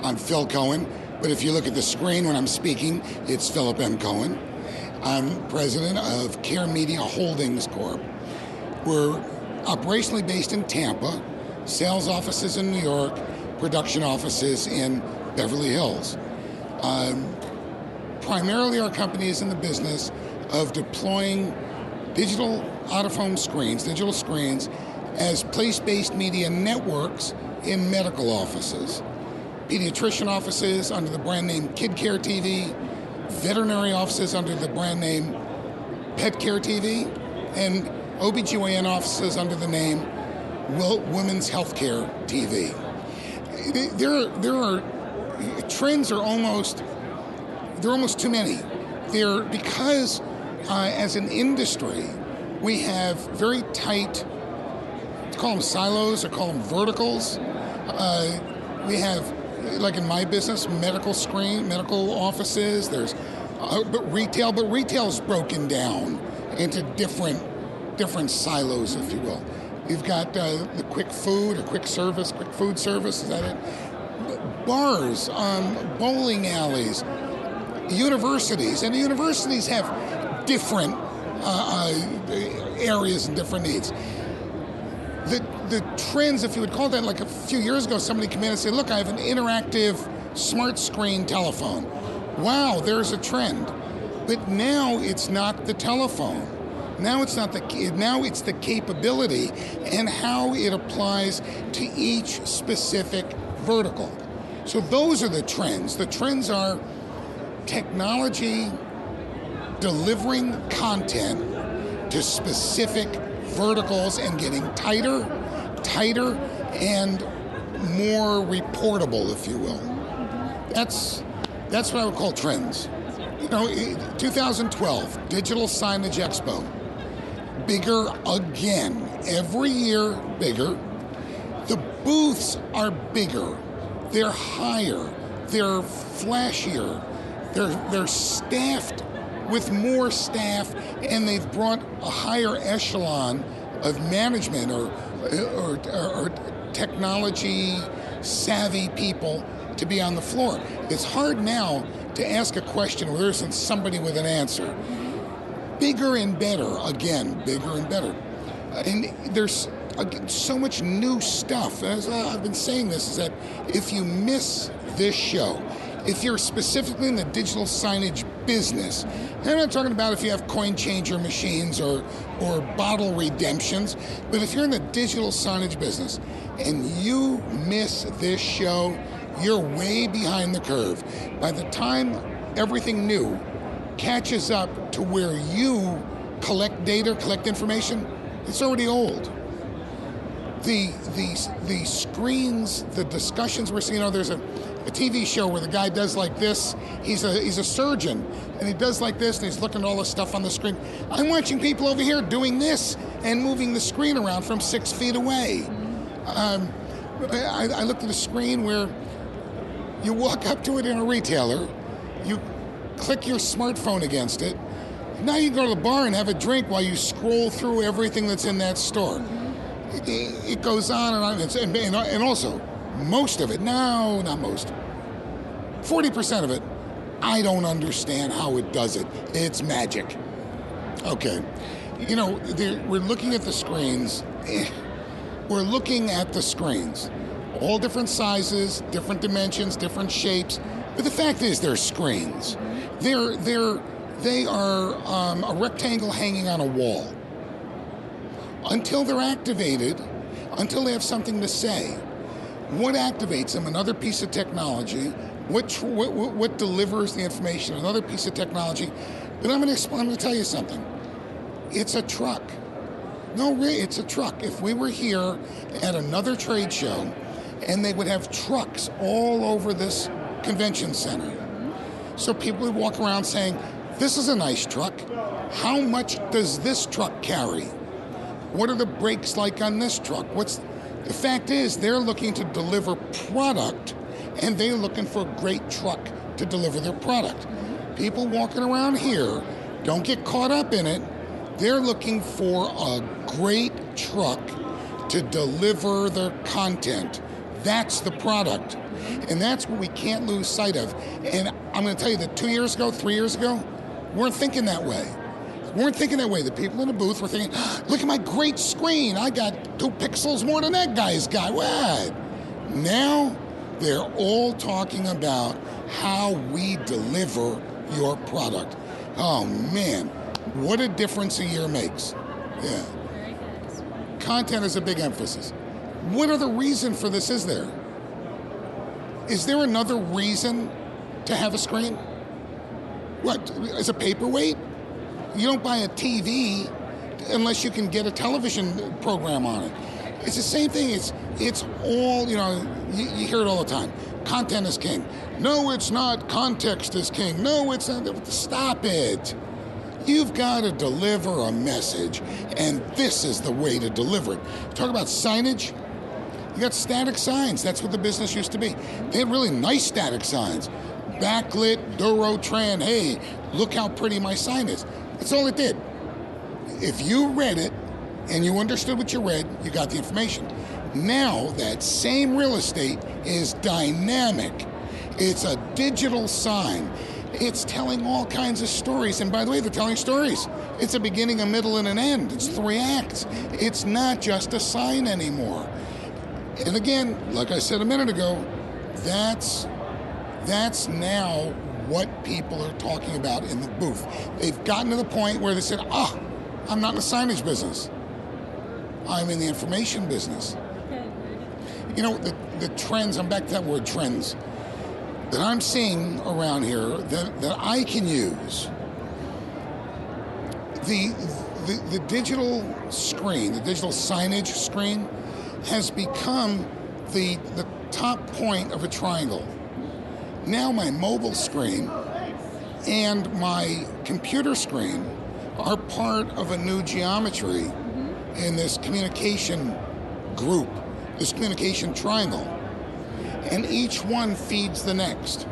I'm Phil Cohen, but if you look at the screen when I'm speaking, it's Philip M. Cohen. I'm president of Care Media Holdings Corp. We're operationally based in Tampa, sales offices in New York, production offices in Beverly Hills. Primarily our company is in the business of deploying digital out-of-home screens, digital screens, as place-based media networks in medical offices, pediatrician offices under the brand name Kid Care TV, veterinary offices under the brand name Pet Care TV, and OBGYN offices under the name Women's Healthcare TV. There are trends are almost too many. Because as an industry, we have very tight, call them silos or call them verticals. We have, like in my business, medical offices. There's retail is broken down into different silos, if you will. We've got the quick food service, is that it? Bars, bowling alleys, universities, and the universities have different areas and different needs. The trends, if you would call that, like a few years ago, somebody came in and said, look, I have an interactive smart screen telephone. Wow, there's a trend. But now it's not the telephone. Now it's the capability and how it applies to each specific vertical. So those are the trends. The trends are technology delivering content to specific verticals and getting tighter, and more reportable, if you will. That's what I would call trends. 2012, Digital Signage Expo. Bigger again. Every year, bigger. The booths are bigger. They're higher. They're flashier. They're staffed with more staff, and they've brought a higher echelon of management or technology savvy people to be on the floor. It's hard now to ask a question where there isn't somebody with an answer. Bigger and better, again, bigger and better. And there's so much new stuff. As I've been saying this, is that if you miss this show, if you're specifically in the digital signage business, and I'm not talking about if you have coin changer machines or bottle redemptions, but if you're in the digital signage business and you miss this show, you're way behind the curve. By the time everything new catches up to where you collect data, collect information, it's already old. The screens, the discussions we're seeing, there's a TV show where the guy does like this. He's a surgeon, and he does like this, and he's looking at all the stuff on the screen. I'm watching people over here doing this and moving the screen around from 6 feet away. I looked at a screen where you walk up to it in a retailer, you click your smartphone against it. Now you go to the bar and have a drink while you scroll through everything that's in that store. It goes on and on, and also, most of it, no, not most, 40% of it, I don't understand how it does it. It's magic. Okay, we're looking at the screens. We're looking at the screens. All different sizes, different dimensions, different shapes, but the fact is they're screens. They are a rectangle hanging on a wall. Until they're activated, until they have something to say. What activates them? Another piece of technology. What delivers the information? Another piece of technology. But I'm going to tell you something. It's a truck. No, really, it's a truck. If we were here at another trade show, and they would have trucks all over this convention center, so people would walk around saying, "This is a nice truck. How much does this truck carry? What are the brakes like on this truck? The fact is, they're looking to deliver product, and they're looking for a great truck to deliver their product. People walking around here, don't get caught up in it. They're looking for a great truck to deliver their content. That's the product. And that's what we can't lose sight of. And I'm going to tell you that 2 years ago, 3 years ago, weren't thinking that way. Weren't thinking that way. The people in the booth were thinking, look at my great screen. I got 2 pixels more than that guy's got. What? Now, they're all talking about how we deliver your product. Oh, man. What a difference a year makes. Yeah. Very good. Content is a big emphasis. What other reason for this is there? Is there another reason to have a screen? What, as a paperweight? You don't buy a TV unless you can get a television program on it. It's the same thing. It's all, you hear it all the time. Content is king. No, it's not. Context is king. No, it's not. Stop it. You've got to deliver a message, and this is the way to deliver it. Talk about signage. You got static signs. That's what the business used to be. They had really nice static signs. Backlit, Durotran, hey, look how pretty my sign is. That's all it did. If you read it and you understood what you read, you got the information. Now that same real estate is dynamic. It's a digital sign. It's telling all kinds of stories. And by the way, they're telling stories. It's a beginning, a middle, and an end. It's 3 acts. It's not just a sign anymore. And again, like I said a minute ago, that's now what people are talking about in the booth. They've gotten to the point where they said, I'm not in the signage business. I'm in the information business. The trends, I'm back to that word trends, that I'm seeing around here that I can use. The digital screen, the digital signage screen has become the top point of a triangle. Now my mobile screen and my computer screen are part of a new geometry in this communication group, this communication triangle. And each one feeds the next.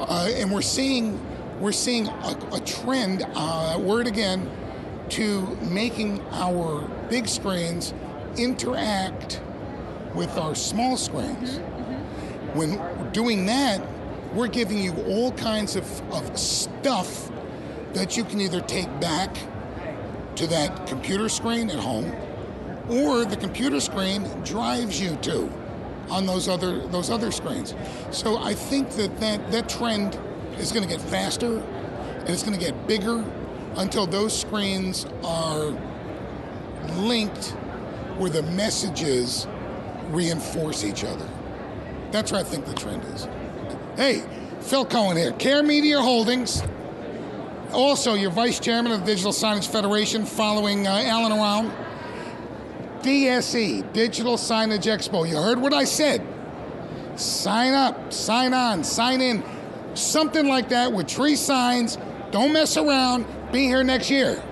And we're seeing a trend, word again, to making our big screens interact with our small screens. When doing that, we're giving you all kinds of stuff that you can either take back to that computer screen at home, or the computer screen drives you to on those other screens. So I think that trend is going to get faster and it's going to get bigger until those screens are linked where the messages reinforce each other. That's where I think the trend is. Hey, Phil Cohen here, Care Media Holdings. Also, your vice chairman of the Digital Signage Federation, following Alan around. DSE, Digital Signage Expo. You heard what I said. Sign up, sign on, sign in. Something like that with 3 signs. Don't mess around. Be here next year.